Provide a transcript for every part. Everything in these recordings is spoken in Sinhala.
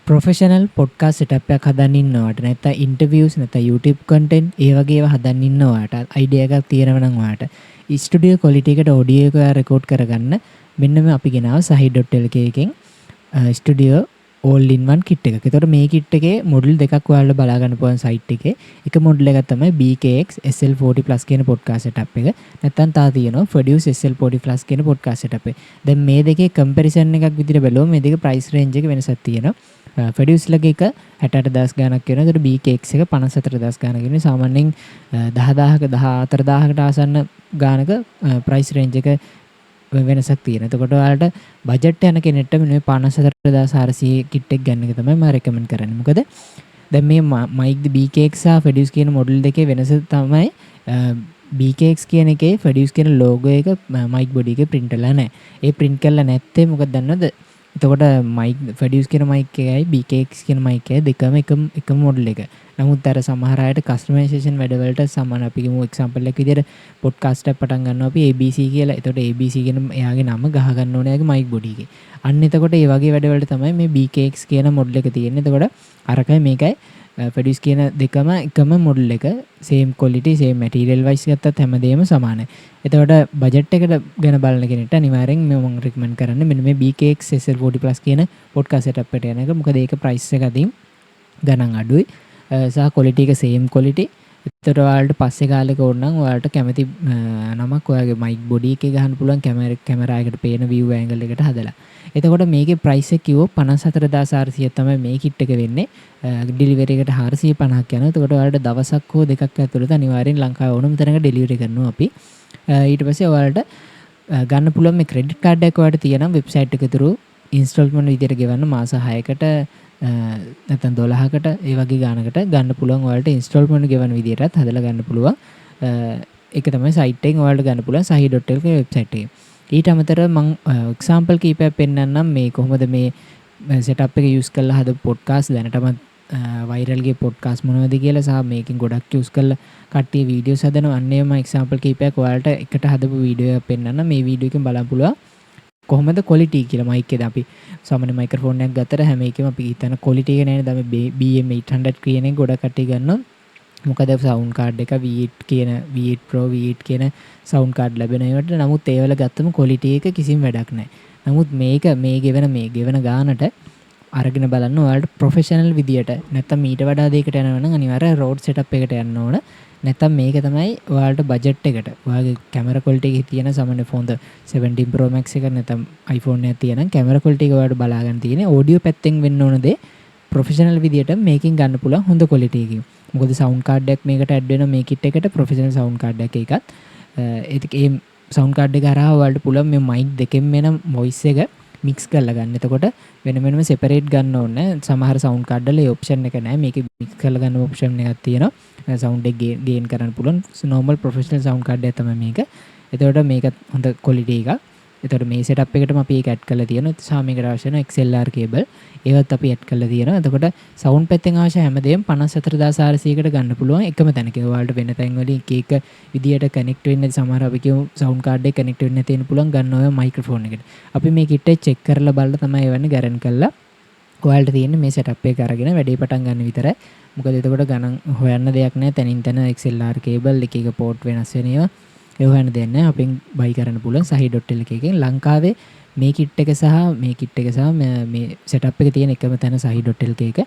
ප්‍රොෆෙෂනල් පොඩ්කාස්ට් සෙටප් එකක් හදන්න ඉන්නවට නැත්නම් ඉන්ටර්විව්ස් නැත්නම් YouTube content ඒ වගේ ඒවා හදන්න ඉන්නවට අයිඩියා එකක් තියෙනවා නම් ඔයාලට ස්ටුඩියෝ ක්වොලිටි එකට ඔඩියෝ එක රෙකෝඩ් කරගන්න මෙන්න මේ අපි ගෙනාව sahi.lk එකෙන් studio all in one kit එකක්. ඒතකොට මේ kit එකේ මොඩල් දෙකක් ඔයාලට බලා ගන්න පුළුවන් site එකේ. එක මොඩල් එකක් තමයි BKX SL40 Plus කියන podcast setup එක. නැත්නම් තා තියෙනවා Produce SL40 Plus කියන podcast setup එක. දැන් මේ දෙකේ comparison එකක් විදිහට බැලුවොත් මේ දෙක price range එක වෙනසක් තියෙනවා. Produce ලගේ එක 68000 ගාණක් වෙනවා. ඒතකොට BKX එක 54000 ගාණක් වෙනවා. සාමාන්‍යයෙන් 10000ක 14000කට ආසන්න ගාණක price range එක වෙනසක් තියෙනවා. එතකොට ඔයාලට බජට් යන කෙනෙක්ට මේ 54400 කිට් එක ගන්න එක තමයි මම රෙකමන්ඩ් කරන්නේ. මොකද දැන් මේ mic BKX සහ Produce කියන මොඩල් දෙකේ වෙනස තමයි BKX කියන එකේ Produce කියන logo එක mic body එකේ print වෙලා නැහැ. ඒ print කරලා නැත්තේ මොකද දන්නවද? එතකොට mic Produce කියන mic එකයි BKX කියන mic එකයි දෙකම එකම මොඩල් එක. නමුත් අර සමහර අයට කස්ටමයිසේෂන් වැඩවලට සමාන අපි ගමු එක්සැම්පල් එකක් විදිහට පොඩ්කාස්ට් එකක් පටන් ගන්නවා අපි ABC කියලා. එතකොට ABC කියන එයාගේ නම ගහ ගන්න ඕනේ එයාගේ mic body එකේ. අන්න එතකොට ඒ වගේ වැඩවලට තමයි මේ BKX කියන මොඩල් එක තියෙන්නේ. එතකොට අරකයි මේකයි Produce කියන දෙකම එකම මොඩල් එක same quality same material wise ගත්තත් හැමදේම සමානයි. එතකොට බජට් එකට ගැන බලන කෙනෙක්ට අනිවාර්යෙන් මම රෙකමන්ඩ් කරන්නේ මෙන්න මේ BKX SL40 Plus කියන පොඩ්කාස්ට් setup එකට යන එක. මොකද ඒක price එක අදින් ගණන් අඩුයි. සහ quality එක same quality. ඒතර ඔයාලට පස්සේ කාලෙක ඕන නම් ඔයාලට කැමති නමක් ඔයාගේ mic body එකේ ගහන්න පුළුවන් කැමරා එකට පේන view angle එකට හදලා. එතකොට මේකේ price එක කිව්වොත් 54400 තමයි මේ kit එක වෙන්නේ. delivery එකට 450ක් යනවා. එතකොට ඔයාලට දවසක් හෝ දෙකක් ඇතුළත අනිවාර්යෙන් ලංකාවේ ඕනම තැනක delivery කරනවා අපි. ඊට පස්සේ ඔයාලට ගන්න පුළුවන් මේ credit card එක ඔයාලට තියෙනවා website එක through installment විදියට ගෙවන්න මාස 6කට නැත්නම් 12කට ඒ වගේ ගානකට ගන්න පුළුවන්. ඔයාලට ඉන්ස්ටෝල්මන්ට් ගෙවන විදියටත් හදලා ගන්න පුළුවන්. ඒක තමයි සයිට් එකෙන් ඔයාලට ගන්න පුළුවන් sahi.lk වෙබ්සයිට් එකේ. ඊට අමතරව මම එක්සැම්පල් කීපයක් පෙන්නන්නම් මේ කොහොමද මේ සෙටප් එක යූස් කරලා හදපු පොඩ්කාස්ට් දැනටමත් වයිරල් ගේ පොඩ්කාස්ට් මොනවද කියලා සහ මේකෙන් ගොඩක් යූස් කරලා කට්ටිය වීඩියෝස් හදනවා. අන්න ඒම එක්සැම්පල් කීපයක් ඔයාලට එකට හදපු වීඩියෝ එකක් පෙන්නන්නම්. මේ වීඩියෝ එකෙන් බලන්න පුළුවන් කොහොමද quality කියලා mic එකේ අපි සාමාන්‍ය මයික්‍රොෆෝන් එකක් ගත්තට හැම එකෙම අපි හිතන quality එක නෑනේ. දැන් BM800 කියන එක ගොඩක් කට්ටිය ගන්නවා. මොකද sound card එක V8 කියන V8 Pro V8 කියන sound card ලැබෙන ඒවට. නමුත් ඒවල ගත්තම quality එක කිසිම වැඩක් නෑ. නමුත් මේක මේ ගෙවන ගානට අරගෙන බලන්න ඔයාලට ප්‍රොෆෙෂනල් විදියට නැත්තම් ඊට වඩා දෙයකට යනවා නම් අනිවාර්යයෙන් රෝඩ් සෙටප් එකට යන්න ඕන. නැත්තම් මේක තමයි ඔයාලට බජට් එකට ඔයාගේ කැමරා ක්වොලිටි එකේ තියෙන සාමාන්‍ය ෆෝන් 17 Pro Max එක නැත්තම් iPhone එකක් තියෙනම් කැමරා ක්වොලිටි එක ඔයාලට බලා ගන්න තියෙන්නේ ඔඩියෝ පැත්තෙන් වෙන්න ඕන දේ ප්‍රොෆෙෂනල් විදියට මේකෙන් ගන්න පුළුවන් හොඳ ක්වොලිටි එකකින්. මොකද සවුන්ඩ් කාඩ් එකක් මේකට ඇඩ් වෙනවා මේ කිට් එකට ප්‍රොෆෙෂනල් සවුන්ඩ් කාඩ් එකක් ඒකත් ඒ සවුන්ඩ් කාඩ් එක හරහා ඔයාලට පුළුවන් මේ මයික් දෙකෙන් එන වොයිස් එක මික්ස් කරලා ගන්න. එතකොට වෙනම සෙපරේට් ගන්න ඕනේ. සමහර සවුන්ඩ් කාඩ් වල ඒ ඔප්ෂන් එක නැහැ. මේකේ මික්ස් කරලා ගන්න ඔප්ෂන් එකක් තියෙනවා. සවුන්ඩ් එක ගේන් කරන්න පුළුවන්. normal professional sound card එක තමයි මේක. එතකොට මේක හොඳ quality එකක්. එතකොට මේ setup එකටම අපි ඒක ඇඩ් කරලා තියෙනවා. සහ මේකට අවශ්‍ය වෙන XLR cable ඒවත් අපි ඇඩ් කරලා තියෙනවා. එතකොට sound පැත්තෙන් අවශ්‍ය හැමදේම 54400කට ගන්න පුළුවන් එකම තැනක. ඔයාලට වෙන තැන් වලින් එක විදියට කනෙක්ට් වෙන්න සමහර අපි කියමු sound card එක කනෙක්ට් වෙන්න තියෙන පුළුවන් ගන්න ඔය මයික්‍රොෆෝන් එකට. අපි මේ kit එක check කරලා බලලා තමයි එවන්නේ ගරන් කරලා ඔයාලට තියෙන්නේ මේ setup එක අරගෙන වැඩේ පටන් ගන්න විතරයි. මොකද එතකොට ගණන් හොයන්න දෙයක් නැහැ. තනින් තන XLR cable එක පෝට් වෙනස් වෙන ඒවා ඒ හොයන්න දෙයක් නැහැ. අපෙන් buy කරන්න පුළුවන් sahi.lk එකෙන්. ලංකාවේ මේ kit එක සහ මේ setup එක තියෙන එකම තැන sahi.lk එක.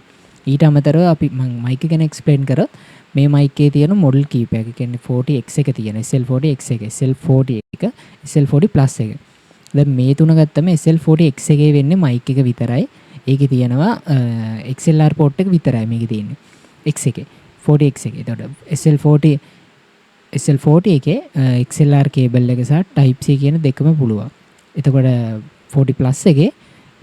ඊට අමතරව අපි මම mic එක ගැන explain කරොත් මේ mic එකේ තියෙන model කීපයක්. ඒ කියන්නේ 40X එක තියෙන SL40X එක SL40 එක SL40 Plus එක. දැන් මේ තුන ගත්තම SL40X එකේ වෙන්නේ mic එක විතරයි. ඒකේ තියෙනවා XLR port එක විතරයි මේකේ තියෙන්නේ. X එකේ 40X එකේ. එතකොට SL40 එකේ XLR cable එක සහ Type C කියන දෙකම පුළුවන්. එතකොට 40 Plus එකේ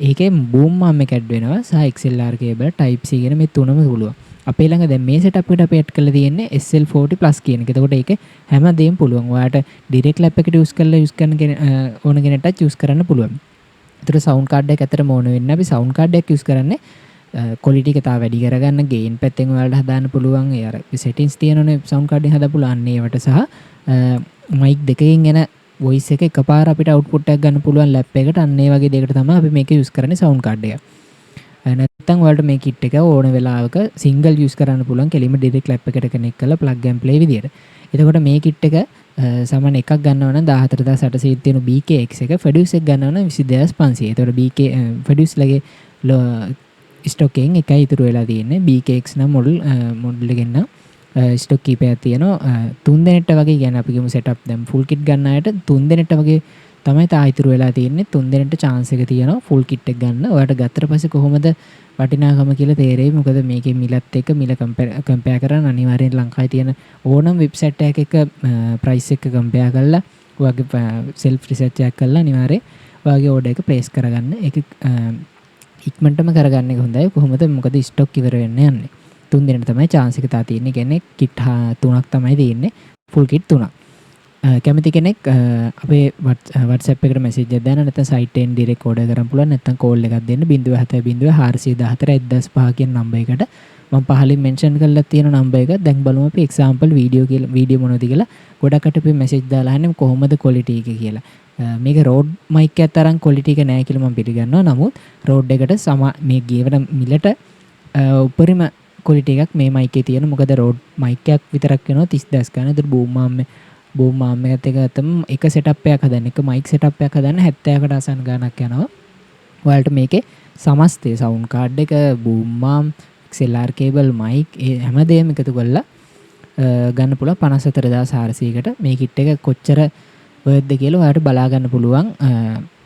ඒකේ boom arm එක ඇඩ් වෙනවා සහ XLR cable Type C කියන මේ තුනම පුළුවන්. අපේ ළඟ දැන් මේ setup එකට අපි ඇඩ් කරලා තියෙන්නේ SL40 Plus කියන එක. එතකොට ඒක හැමදේම පුළුවන්. ඔයාලට direct lab එකට use කරන ඕන කෙනෙක්ටත් use කරන්න පුළුවන්. එතකොට sound card එක ඇත්තටම ඕන වෙන්නේ අපි sound card එකක් use කරන්නේ quality එක තාම වැඩි කරගන්න gain පැත්තෙන් ඔයාලට හදාන්න පුළුවන්. ඒ අර settings තියෙනනේ sound card එකෙන් හදලා පුළුවන් ඒවට සහ mic දෙකකින් එන voice එක එකපාර අපිට output එකක් ගන්න පුළුවන් lap එකට. අන්න ඒ වගේ දෙයකට තමයි අපි මේක use කරන්නේ sound card එක. නැත්තම් ඔයාලට මේ කිට් එක ඕන වෙලාවක සිංගල් යූස් කරන්න පුළුවන් කෙලින්ම ඩිරෙක්ට් ලැප් එකට කනෙක්ට් කරලා plug and play විදියට. එතකොට මේ කිට් එක සාමාන්‍ය එකක් ගන්නවා නම් 14800 තියෙන BKX එක ෆෙඩියුස් එක ගන්නවා නම් 20500. එතකොට BK ෆෙඩියුස් ලගේ ස්ටොක් එකෙන් එකයි ඉතුරු වෙලා තියෙන්නේ. BKX නම් මොඩල් එකෙන් නම් ස්ටොක් කීපයක් තියෙනවා. 3 දෙනෙක්ට වගේ කියන්නේ අපි කියමු සෙටප් දැන් ෆුල් කිට් ගන්න අයට 3 දෙනෙක්ට වගේ තමයි තා ඉතුරු වෙලා තියෙන්නේ. 3 දෙනෙක්ට chance එක තියෙනවා ෆුල් කිට් එක ගන්න. ඔයාලට ගත්තට පස්සේ කොහොමද වටිනාකම කියලා තේරෙයි. මොකද මේකේ මිලත් එක්ක මිල කම්පෙයාර් කරන්න අනිවාර්යෙන් ලංකාවේ තියෙන ඕනම වෙබ්සයිට් එකක ප්‍රයිස් එක කම්පෙයාර් කරලා ඔයාගේ සෙල්ෆ් රිසර්ච් එකක් කරලා අනිවාර්යෙන් ඔයාගේ ඕඩර් එක ප්ලේස් කරගන්න. ඒක ඉක්මනටම කරගන්න එක හොඳයි. කොහොමද මොකද ස්ටොක් ඉවර වෙන්න යන්නේ. 3 දිනට තමයි chance එක තා තියෙන්නේ. කියන්නේ කිට් 3ක් තමයි තියෙන්නේ. ෆුල් කිට් 3ක්. කැමති කෙනෙක් අපේ WhatsApp එකට message එකක් දාන්න නැත්නම් site එකෙන් direct order කරන්න පුළුවන්. නැත්නම් call එකක් දෙන්න 070 කියන number එකට. මම පහලින් mention කරලා තියෙන number එක. දැන් බලමු අපි example video මොනවද කියලා. ගොඩක් අට අපි message දාලා අහන්නේ කොහොමද quality එක කියලා. මේක රෝඩ් මයික් එකක් තරම් quality එක නැහැ කියලා මම පිළිගන්නවා. නමුත් රෝඩ් එකට මේ ගේවන මිලට උපරිම quality එකක් මේ මයික් එකේ තියෙන. මොකද රෝඩ් මයික් එකක් විතරක් වෙනවා 30000 ගන්න. ඒතර බූම් ආම් එකත් එක ගත්තම එක සෙටප් එකක් හදන්න එක මයික් සෙටප් එකක් හදන්න 70කට ආසන්න ගාණක් යනවා. ඔයාලට මේකේ සමස්තය සවුන්ඩ් කාඩ් එක බූම් ආම් XLR කේබල් මයික් හැමදේම එකතු කරලා ගන්න පුළුවන් 54400කට. මේ කිට් එක කොච්චර වර්ත්ද කියලා ඔයාලට බලා ගන්න පුළුවන්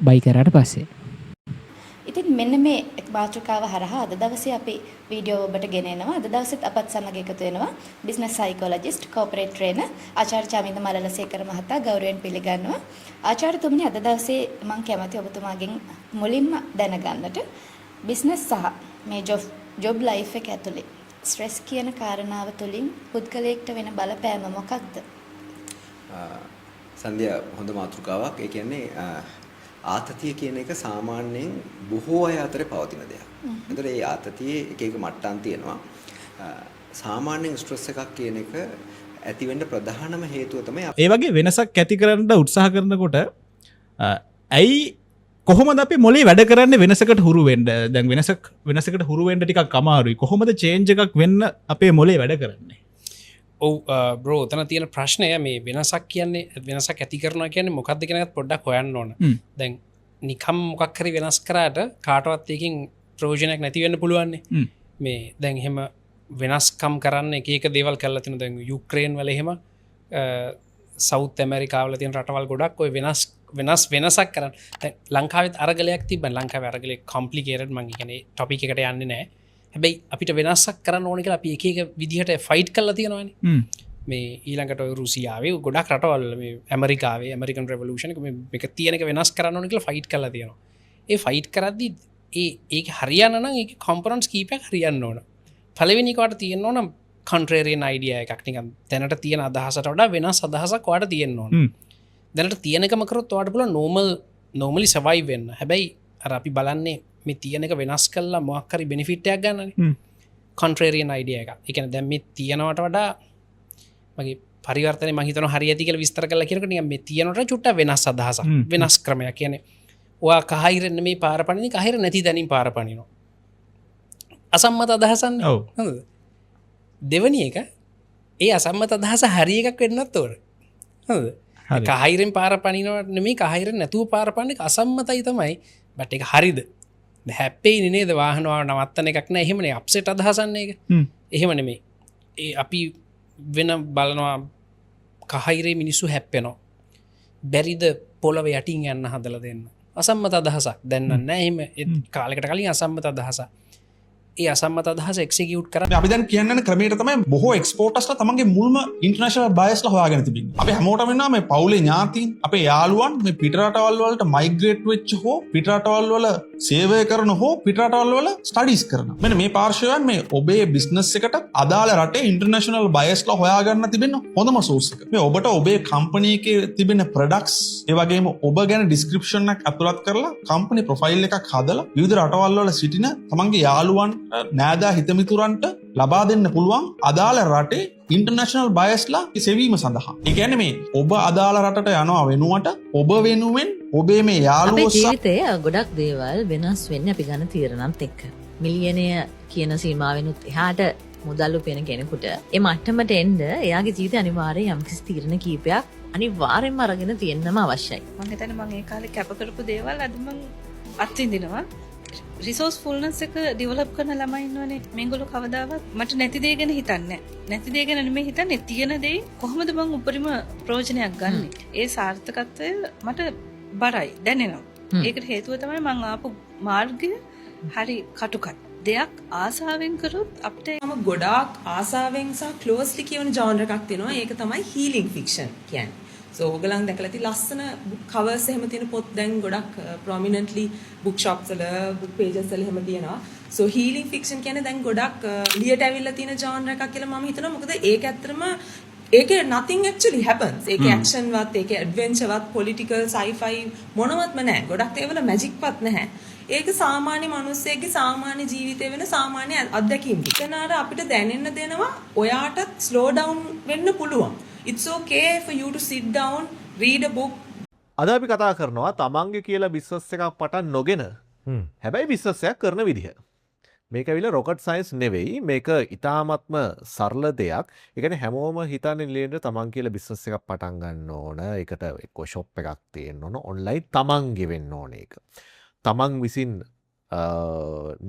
බයි කරාට පස්සේ. ඉතින් මෙන්න මේ මාතෘකාව හරහා අද දවසේ අපි වීඩියෝ ඔබට ගෙනෙනවා. අද දවසෙත් අපත් සමග එකතු වෙනවා බිස්නස් සයිකොලොජිස්ට් කෝපරේට් ට්‍රේනර් ආචාර්ය චමින්ද මලලසේකර මහතා ගෞරවයෙන් පිළිගන්නවා. ආචාර්යතුමනි අද දවසේ මම කැමති ඔබතුමාගෙන් මුලින්ම දැනගන්නට බිස්නස් සහ මේ ජොබ් ලයිෆ් එක ඇතුලේ ස්ට්‍රෙස් කියන කාරණාව තුලින් පුද්ගලයෙක්ට වෙන බලපෑම මොකක්ද? සන්ධ්‍යා හොඳ මාතෘකාවක්. ඒ කියන්නේ ආතතිය කියන එක සාමාන්‍යයෙන් බොහෝ අය අතරේ පවතින දෙයක්. ඒතර ඒ ආතතියේ එක එක මට්ටම් තියෙනවා. සාමාන්‍යයෙන් ස්ට්‍රෙස් එකක් කියන එක ඇති වෙන්න ප්‍රධානම හේතුව තමයි ඒ වගේ වෙනසක් ඇති කරන්න උත්සාහ කරනකොට ඇයි කොහොමද අපි මොලේ වැඩ කරන්නේ වෙනසකට හුරු වෙන්න? දැන් වෙනසකට හුරු වෙන්න ටිකක් අමාරුයි. කොහොමද චේන්ජ් එකක් වෙන්න අපේ මොලේ වැඩ කරන්නේ? ඔව් බ්‍රෝ තන තියෙන ප්‍රශ්නය මේ වෙනසක් කියන්නේ වෙනසක් ඇති කරනවා කියන්නේ මොකක්ද කියන එකත් පොඩ්ඩක් හොයන්න ඕන. දැන් නිකම් මොකක් හරි වෙනස් කරාට කාටවත් එකකින් ප්‍රයෝජනයක් නැති වෙන්න පුළුවන් නේ. මේ දැන් එහෙම වෙනස්කම් කරන්න එක එක දේවල් කරලා තිනු. දැන් යුක්‍රේන් වල එහෙම සවුත් ඇමරිකාවල තියෙන රටවල් ගොඩක් ඔය වෙනසක් කරන්න. දැන් ලංකාවෙත් අරගලයක් තිබ්බා. ලංකාවේ අරගලේ කොම්ප්ලිකේටඩ් මම කියන්නේ ටොපික් එකට යන්නේ නැහැ. හැබැයි අපිට වෙනස්සක් කරන්න ඕන කියලා අපි එක එක විදිහට ෆයිට් කරලා තියෙනවානේ. මේ ඊළඟට ඔය රුසියාවේ ගොඩක් රටවල් මේ ඇමරිකාවේ ඇමරිකන් රෙවොලූෂන් එක මේක තියෙන එක වෙනස් කරන්න ඕන කියලා ෆයිට් කරලා තියෙනවා. ඒ ෆයිට් කරද්දි ඒක හරියන්න නම් ඒක කම්පොනන්ට්ස් කීපයක් හරියන්න ඕන. පළවෙනි එකට තියෙන්න ඕන කන්ට්‍රේරියන් අයිඩියා එකක්. නිකන් දැනට තියෙන අදහසට වඩා වෙනස් අදහසක් ඔයාලට තියෙන්න ඕන. දැනට තියෙන එකම කරොත් ඔයාලට පුළුවන් නෝමලි සර්වයිව් වෙන්න. හැබැයි අර අපි බලන්නේ මේ තියෙන එක වෙනස් කළා මොකක් හරි බෙනිෆිට් එකක් ගන්නනේ. කන්ට්‍රේරියන් අයිඩියා එකක්. ඒ කියන්නේ දැන් මේ තියෙනවට වඩා මගේ පරිවර්තනේ මම හිතනවා හරි ඇති කියලා විස්තර කරලා කියනකොට නිකන් මේ තියෙනවට චුට්ටක් වෙනස් අදහසක්. වෙනස් ක්‍රමයක්. කියන්නේ ඔයා කහිරෙන් මේ පාර පනින කහිර නැති දැනින් පාර පනිනවා. අසම්මත අදහසන්නේ. ඔව්. හරිද? දෙවෙනි එක ඒ අසම්මත අදහස හරි එකක් වෙන්නත් ඕන. හරිද? කහිරෙන් පාර පනිනවා නෙමෙයි කහිරෙන් නැතුව පාර පනින එක අසම්මතයි තමයි. බට් ඒක හරිද? හැප්පෙයිනේ නේද වාහනාව නවත්තන එකක් නෑ. එහෙමනේ අප්සෙට් අදහසන්නේ ඒක. එහෙම නෙමෙයි. ඒ අපි වෙන බලනවා කහිරේ මිනිස්සු හැප්පෙනවා. බැරිද පොළව යටින් යන්න හදලා දෙන්න. අසම්මත අදහසක්. දැන් නෑ එහෙම කාලයකට කලින් අසම්මත අදහසක්. ඒ අසම්මත අදහස එක්සිකියුට් කරන්න අපි දැන් කියන්න ක්‍රමයට තමයි බොහෝ එක්ස්පෝර්ටර්ස්ලා තමන්ගේ මුල්ම ඉන්ටර්නැෂනල් බයස්ලා හොයාගෙන තිබෙන්නේ. අපි හැමෝටම වෙනවා මේ පවුලේ ඥාතීන්, අපේ යාළුවන් මේ පිටරටවල් වලට මයිග්‍රේට් වෙච්ච හෝ පිටරටවල් වල සේවය කරන හෝ පිටරටවල් වල ස්ටඩීස් කරන. මෙන්න මේ පාර්ශවයන් මේ ඔබේ බිස්නස් එකට අදාළ රටේ ඉන්ටර්නැෂනල් බයස්ලා හොයාගන්න තිබෙන හොඳම සෝර්ස් එක. මේ ඔබට ඔබේ කම්පැනි එකේ තිබෙන ප්‍රොඩක්ට්ස් ඒ වගේම ඔබ ගැන ඩිස්ක්‍රිප්ෂන් එකක් අතුලත් කරලා කම්පැනි ප්‍රොෆයිල් එකක් හදලා විවිධ රටවල් වල සිටින තමන්ගේ යාළුවන් නෑදා හිතමිතුරන්ට ලබා දෙන්න පුළුවන් අදාළ රටේ ඉන්ටර්නැෂනල් බයස්ලා සෙවීම සඳහා. ඒ කියන්නේ මේ ඔබ අදාළ රටට යනවා වෙනුවට ඔබ වෙනුවෙන් ඔබේ මේ යාළුවෝ අපේ ජීවිතයේ ගොඩක් දේවල් වෙනස් වෙන්නේ අපි ගන්න තීරණත් එක්ක. මිලියනය කියන සීමාවෙනුත් එහාට මුදල් උපයන කෙනෙකුට ඒ මට්ටමට එන්න එයාගේ ජීවිතය අනිවාර්යයෙන් යම්කිසි තීරණ කීපයක් අනිවාර්යෙන්ම අරගෙන තියෙන්නම අවශ්‍යයි. මම හිතන්නේ මම ඒ කාලේ කැප කරපු දේවල් අද මම අත්විඳිනවා. රිසෝස්ෆුල්නස් එක ඩෙවලොප් කරන ළමයි ඉන්නවනේ. මේගොල්ලෝ කවදාවත් මට නැති දේ ගැන හිතන්නේ නැහැ. නැති දේ ගැන නෙමෙයි හිතන්නේ තියෙන දේ කොහොමද මම උපරිම ප්‍රයෝජනයක් ගන්නෙ. ඒ සාර්ථකත්වය මට බරයි දැනෙනවා. ඒකට හේතුව තමයි මම ආපු මාර්ගය හරි කටුකයි. දෙයක් ආසාවෙන් කරොත් අපිට මම ගොඩාක් ආසාවෙන් සහ ක්ලෝස්ලි කියන ජානර් එකක් තියෙනවා. ඒක තමයි හීලින් ෆික්ෂන් කියන්නේ. සෝ ඕගලන් දැකලා ඇති ලස්සන කවර්ස් එහෙම තියෙන පොත් දැන් ගොඩක් ප්‍රොමිනන්ට්ලි බුක් ෂොප්ස් වල බුක් පේජස් වල එහෙම තියෙනවා. සෝ හීලින් ෆික්ෂන් කියන්නේ දැන් ගොඩක් එළියට ඇවිල්ලා තියෙන ජානර් එකක් කියලා මම හිතනවා. මොකද ඒක ඇත්තටම ඒකේ nothing actually happens. ඒකේ action වත් ඒකේ adventure වත් political sci-fi මොනවත්ම නැහැ. ගොඩක් ඒවල magic වත් නැහැ. ඒක සාමාන්‍ය මිනිස්සෙක්ගේ සාමාන්‍ය ජීවිතේ වෙන සාමාන්‍ය අත්දැකීම්. එතනට අපිට දැනෙන්න දෙනවා ඔයාටත් slow down වෙන්න පුළුවන්. It's okay for you to sit down, read a book. අද අපි කතා කරනවා තමන්ගේ කියලා බිස්නස් එකක් පටන් නොගෙන හැබැයි බිස්නස් එකක් කරන විදිහ. මේක ඇවිල්ලා රොකට් සයන්ස් නෙවෙයි. මේක ඉතාමත්ම සරල දෙයක්. ඒ කියන්නේ හැමෝම හිතන්නේ නිලෙන්න තමන් කියලා බිස්නස් එකක් පටන් ගන්න ඕන. ඒකට එක්ක ෂොප් එකක් තියෙන්න ඕන. ඔන්ලයින් තමන්ගේ වෙන්න ඕන ඒක. තමන් විසින්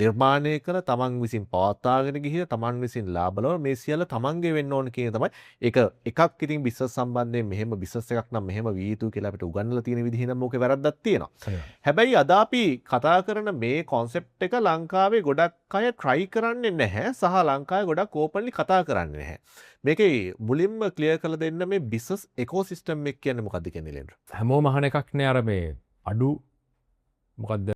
නිර්මාණය කළ තමන් විසින් පවත්වාගෙන ගිහින් තමන් විසින් ලාභ ලබන මේ සියල්ල තමන්ගේ වෙන්න ඕන කියන තමයි ඒක එකක් ඉතින් බිස්නස් සම්බන්ධයෙන් මෙහෙම බිස්නස් එකක් නම් මෙහෙම විය යුතු කියලා අපිට උගන්වලා තියෙන විදිහ නම් මොකේ වැරද්දක් තියෙනවා. හැබැයි අද අපි කතා කරන මේ concept එක ලංකාවේ ගොඩක් අය try කරන්නේ නැහැ සහ ලංකාවේ ගොඩක් openly කතා කරන්නේ නැහැ. මේකේ මුලින්ම clear කරලා දෙන්න මේ business ecosystem එක කියන්නේ මොකක්ද කියන්නේ ලෙන්ඩ්. හැමෝම අහන එකක් නේ අර මේ අඩු මොකද්ද